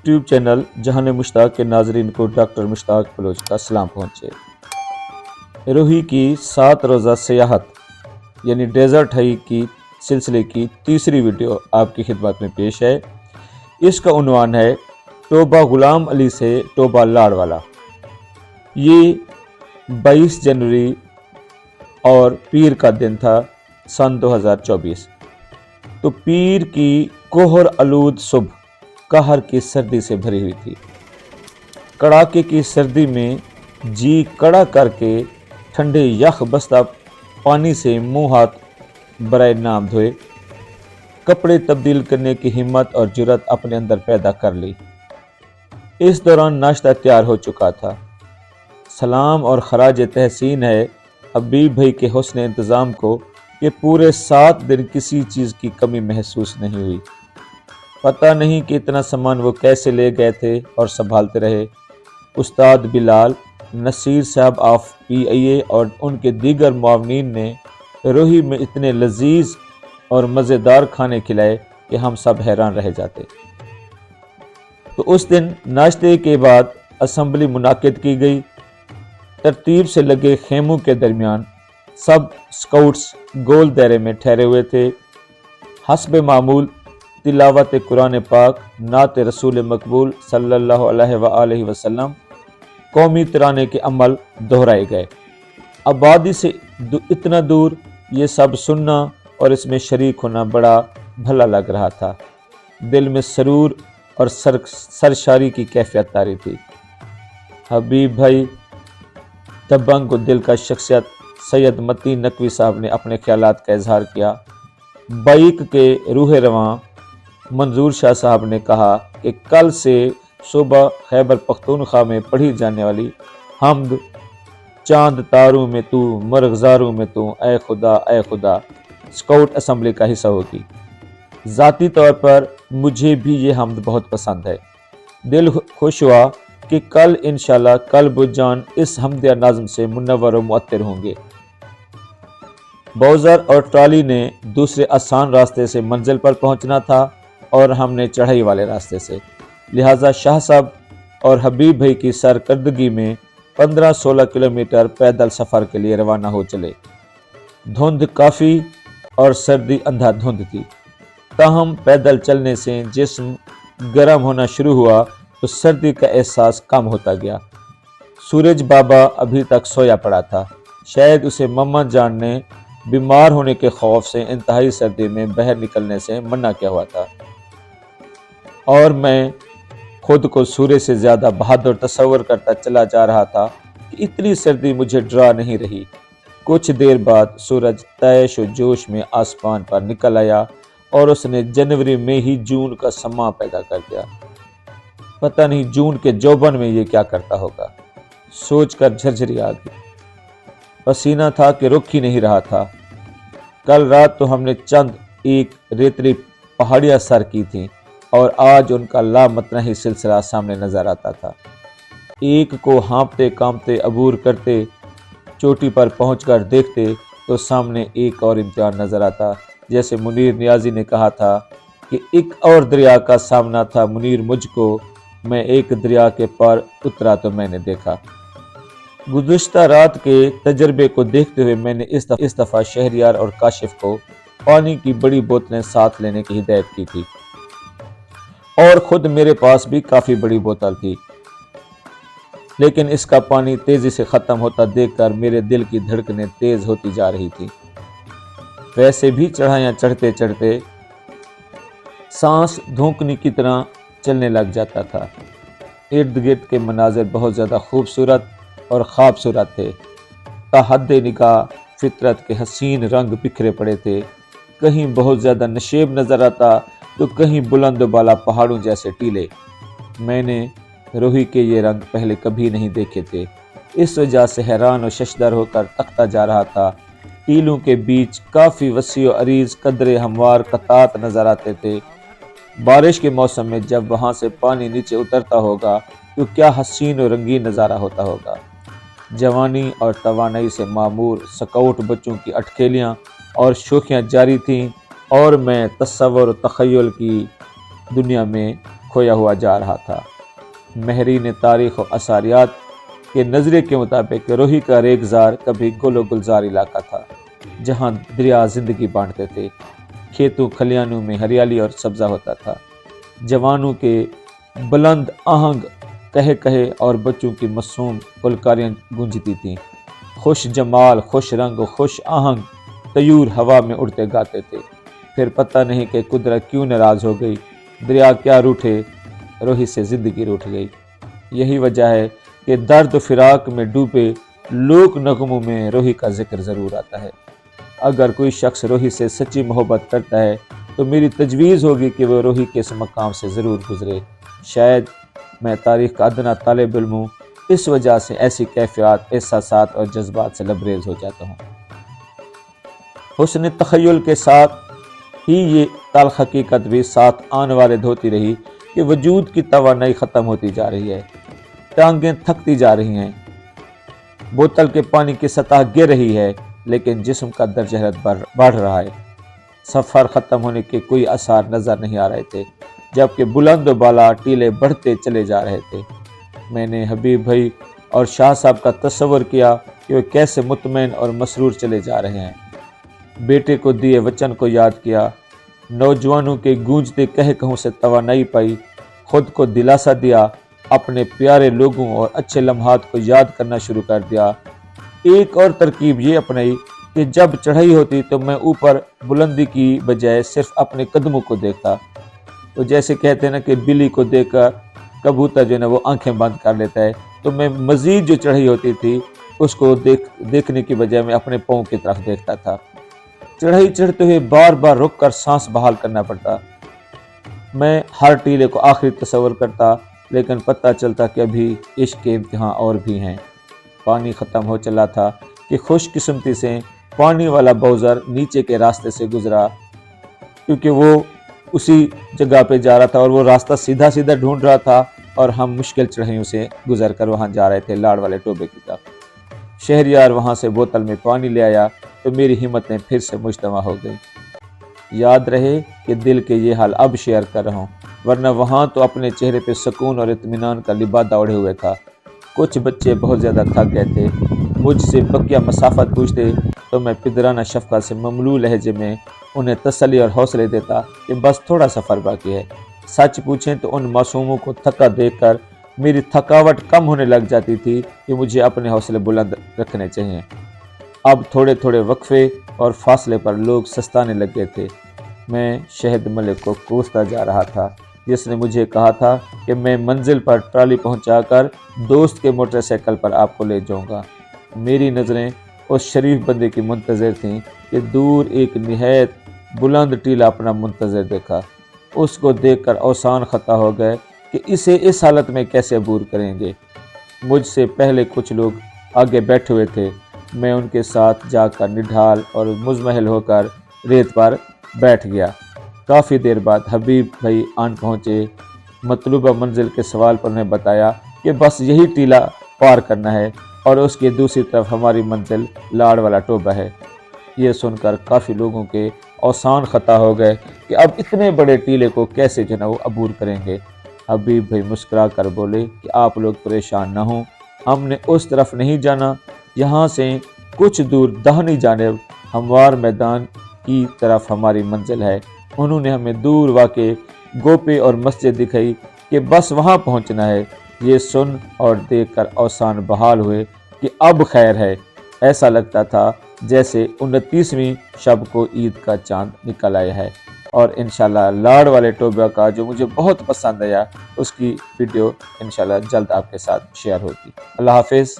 YouTube channel जहान मुश्ताक के नाजरीन को डॉक्टर मुश्ताक बलोच का सलाम पहुँचे। रोही की 7 रोज़ा सियाहत यानी डेजर्ट हाइक की सिलसिले की तीसरी वीडियो आपकी खिदमत में पेश है। इसका उन्वान है तोबा गुलाम अली से तोबा लाड़वाला। ये 22 जनवरी और पीर का दिन था सन 2024। तो पीर की कोहर आलूद सुबह कहर की सर्दी से भरी हुई थी। कड़ाके की सर्दी में जी कड़ा करके ठंडे यख बस्ता पानी से मुंह हाथ बराए नाम धोए, कपड़े तब्दील करने की हिम्मत और जुर्रत अपने अंदर पैदा कर ली। इस दौरान नाश्ता तैयार हो चुका था। सलाम और खराज तहसीन है हबीब भाई के हुस्न इंतज़ाम को कि पूरे 7 दिन किसी चीज़ की कमी महसूस नहीं हुई। पता नहीं कि इतना सामान वो कैसे ले गए थे और संभालते रहे। उस्ताद बिलाल, नसीर साहब ऑफ PIA और उनके दीगर मुआवनीन ने रोही में इतने लजीज और मज़ेदार खाने खिलाए कि हम सब हैरान रह जाते। तो उस दिन नाश्ते के बाद असम्बली मुनाकिद की गई। तरतीब से लगे खेमों के दरमियान सब स्काउट्स गोल दायरे में ठहरे हुए थे। हस्ब मामूल तिलावत कुरान पाक, नात रसूल मकबूल सल्लल्लाहु अलैहि वसल्लम, कौमी तराने के अमल दोहराए गए। आबादी से इतना दूर ये सब सुनना और इसमें शरीक होना बड़ा भला लग रहा था। दिल में सरूर और सरशारी की कैफियत तारी थी। हबीब भाई दबंग को दिल का शख्सियत सैयद मतीन नकवी साहब ने अपने ख्यालात का इजहार किया। बाइक के रूह रवां मंजूर शाह साहब ने कहा कि कल से सुबह खैबर पख्तूनख्वा में पढ़ी जाने वाली हम्द, चांद तारों में तू मरगजारों में तू ऐ खुदा स्काउट असम्बली का हिस्सा होगी। ज़ाती तौर पर मुझे भी ये हम्द बहुत पसंद है। दिल खुश हुआ कि कल इंशाल्लाह कल्ब जान इस हम्द नाज़म से मुनव्वर व मुअत्तर होंगे। बाउज़र और ट्राली ने दूसरे आसान रास्ते से मंजिल पर पहुंचना था और हमने चढ़ाई वाले रास्ते से, लिहाजा शाह साहब और हबीब भाई की सरकर्दगी में 15-16 किलोमीटर पैदल सफ़र के लिए रवाना हो चले। धुंध काफ़ी और सर्दी अंधाधुंध थी। ताहम पैदल चलने से जिस्म गर्म होना शुरू हुआ तो सर्दी का एहसास कम होता गया। सूरज बाबा अभी तक सोया पड़ा था। शायद उसे मम्मा जान ने बीमार होने के खौफ से इंतहाई सर्दी में बाहर निकलने से मना किया हुआ था। और मैं खुद को सूरज से ज़्यादा बहादुर तस्वर करता चला जा रहा था कि इतनी सर्दी मुझे डरा नहीं रही। कुछ देर बाद सूरज तैश और जोश में आसमान पर निकल आया और उसने जनवरी में ही जून का समा पैदा कर दिया। पता नहीं जून के जोबन में ये क्या करता होगा, सोचकर झरझरी आ गई। पसीना था कि रुक ही नहीं रहा था। कल रात तो हमने चंद एक रेतली पहाड़ियाँ सर की थी और आज उनका लामतना ही सिलसिला सामने नजर आता था। एक को हाँपते कांपते अबूर करते चोटी पर पहुंचकर देखते तो सामने एक और इम्तिहान नजर आता। जैसे मुनीर नियाजी ने कहा था कि एक और दरिया का सामना था मुनीर मुझको, मैं एक दरिया के पार उतरा तो मैंने देखा। गुज़िश्ता रात के तजर्बे को देखते हुए मैंने इस दफ़ा शहरियार और काशिफ को पानी की बड़ी बोतलें साथ लेने की हिदायत की थी और ख़ुद मेरे पास भी काफ़ी बड़ी बोतल थी। लेकिन इसका पानी तेज़ी से ख़त्म होता देखकर मेरे दिल की धड़कनें तेज़ होती जा रही थी। वैसे भी चढ़ाइयाँ चढ़ते चढ़ते सांस धोंकने की तरह चलने लग जाता था। इर्द गिर्द के मनाजिर बहुत ज़्यादा खूबसूरत और ख्वाबसूरत थे। ताहद्दे निगाह फितरत के हसीन रंग बिखरे पड़े थे। कहीं बहुत ज़्यादा नशेब नज़र आता तो कहीं बुलंद बाला पहाड़ों जैसे टीले। मैंने रोही के ये रंग पहले कभी नहीं देखे थे। इस वजह से हैरान और शशदर होकर तकता जा रहा था। टीलों के बीच काफ़ी वसी और अरीज कदरे हमवार कतात नज़र आते थे। बारिश के मौसम में जब वहाँ से पानी नीचे उतरता होगा तो क्या हसीन और रंगीन नज़ारा होता होगा। जवानी और तवानाई से मामूर स्काउट बच्चों की अटखेलियाँ और शोखियाँ जारी थीं और मैं तस्वर और तख़य्युल की दुनिया में کھویا ہوا جا رہا تھا۔ ماہرین تاریخ و اثاریات کے نظریے کے مطابق روہی کا ریگزار کبھی گل و گلزار علاقہ تھا، جہاں دریا زندگی بانٹتے تھے، کھیتوں کھلیانوں میں ہریالی اور سبزہ ہوتا تھا، جوانوں کے بلند آہنگ کہے کہے اور بچوں کی معصوم گلکاریاں گونجتی تھیں۔ خوش جمال، خوش رنگ و خوش آہنگ طیور ہوا میں اڑتے گاتے تھے۔ پھر پتہ نہیں کہ قدرت کیوں ناراض ہو گئی، دریا کیا روٹھے، روہی سے زندگی روٹھ گئی۔ یہی وجہ ہے کہ درد و فراق میں ڈوبے لوک نغموں میں روہی کا ذکر ضرور آتا ہے۔ اگر کوئی شخص روہی سے سچی محبت کرتا ہے تو میری تجویز ہوگی کہ وہ روہی کے اس مقام سے ضرور گزرے۔ شاید میں تاریخ کا ادنا طالب علم ہوں، اس وجہ سے ایسی کیفیات، احساسات اور جذبات سے لبریز ہو جاتا ہوں۔ حسن تخیل کے ساتھ ہی یہ تلخ حقیقت بھی ساتھ آن والے دھوتی رہی کہ وجود کی توانائی ختم ہوتی جا رہی ہے، ٹانگیں تھکتی جا رہی ہیں، بوتل کے پانی کی سطح گر رہی ہے، لیکن جسم کا درجہ حرارت بڑھ رہا ہے۔ سفر ختم ہونے کے کوئی آثار نظر نہیں آ رہے تھے، جبکہ بلند و بالا ٹیلے بڑھتے چلے جا رہے تھے۔ میں نے حبیب بھائی اور شاہ صاحب کا تصور کیا کہ وہ کیسے مطمئن اور مسرور چلے جا رہے ہیں۔ بیٹے کو دیے وچن کو یاد کیا، نوجوانوں کے گونجتے کہہ کہوں سے توانائی پائی، خود کو دلاسا دیا، اپنے پیارے لوگوں اور اچھے لمحات کو یاد کرنا شروع کر دیا۔ ایک اور ترکیب یہ اپنائی کہ جب چڑھائی ہوتی تو میں اوپر بلندی کی بجائے صرف اپنے قدموں کو دیکھتا۔ تو جیسے کہتے ہیں نا کہ بلی کو دیکھ کر کبوتر جو ہے نا وہ آنکھیں بند کر لیتا ہے، تو میں مزید جو چڑھائی ہوتی تھی اس کو دیکھنے کی بجائے میں اپنے پاؤں کی طرف دیکھتا تھا۔ چڑھائی چڑھتے ہوئے بار بار رک کر سانس بحال کرنا پڑتا۔ میں ہر ٹیلے کو آخری تصور کرتا، لیکن پتہ چلتا کہ ابھی عشق کے امتحان اور بھی ہیں۔ پانی ختم ہو چلا تھا کہ خوش قسمتی سے پانی والا بوزر نیچے کے راستے سے گزرا، کیونکہ وہ اسی جگہ پہ جا رہا تھا اور وہ راستہ سیدھا سیدھا ڈھونڈ رہا تھا، اور ہم مشکل چڑھائیوں سے گزر کر وہاں جا رہے تھے، لاڑ والے ٹوبے کی طرف۔ شہریار وہاں سے بوتل میں پانی لے آیا تو میری ہمتیں پھر سے مجتمع ہو گئی۔ یاد رہے کہ دل کے یہ حال اب شیئر کر رہا ہوں، ورنہ وہاں تو اپنے چہرے پہ سکون اور اطمینان کا لبادہ اوڑھے ہوئے تھا۔ کچھ بچے بہت زیادہ تھک گئے تھے، مجھ سے بقیہ مسافت پوچھتے تو میں پدرانہ شفقت سے مملو لہجے میں انہیں تسلی اور حوصلے دیتا کہ بس تھوڑا سفر باقی ہے۔ سچ پوچھیں تو ان معصوموں کو تھکا دیکھ کر میری تھکاوٹ کم ہونے لگ جاتی تھی کہ مجھے اپنے حوصلے بلند رکھنے چاہیے۔ اب تھوڑے تھوڑے وقفے اور فاصلے پر لوگ سستانے لگے تھے۔ میں شہد ملک کو کوستا جا رہا تھا، جس نے مجھے کہا تھا کہ میں منزل پر ٹرالی پہنچا کر دوست کے موٹر سائیکل پر آپ کو لے جاؤں گا۔ میری نظریں اس شریف بندے کی منتظر تھیں کہ دور ایک نہایت بلند ٹیلا اپنا منتظر دیکھا۔ اس کو دیکھ کر اوسان خطا ہو گئے کہ اسے اس حالت میں کیسے عبور کریں گے۔ مجھ سے پہلے کچھ لوگ آگے بیٹھے ہوئے تھے، میں ان کے ساتھ جا کر نڈھال اور مزمحل ہو کر ریت پر بیٹھ گیا۔ کافی دیر بعد حبیب بھائی آن پہنچے۔ مطلوبہ منزل کے سوال پر انہیں بتایا کہ بس یہی ٹیلا پار کرنا ہے اور اس کی دوسری طرف ہماری منزل لاڑ والا ٹوبہ ہے۔ یہ سن کر کافی لوگوں کے اوسان خطا ہو گئے کہ اب اتنے بڑے ٹیلے کو کیسے جو ہے وہ عبور کریں گے۔ حبیب بھائی مسکرا کر بولے کہ آپ لوگ پریشان نہ ہوں، ہم نے اس طرف نہیں جانا، یہاں سے کچھ دور داہنی جانب ہموار میدان کی طرف ہماری منزل ہے۔ انہوں نے ہمیں دور واقع گوپے اور مسجد دکھائی کہ بس وہاں پہنچنا ہے۔ یہ سن اور دیکھ کر اوسان بحال ہوئے کہ اب خیر ہے۔ ایسا لگتا تھا جیسے 29ویں شب کو عید کا چاند نکل آیا ہے۔ اور انشاءاللہ لاڑ والے ٹوبہ کا جو مجھے بہت پسند آیا، اس کی ویڈیو انشاءاللہ جلد آپ کے ساتھ شیئر ہوگی۔ اللہ حافظ۔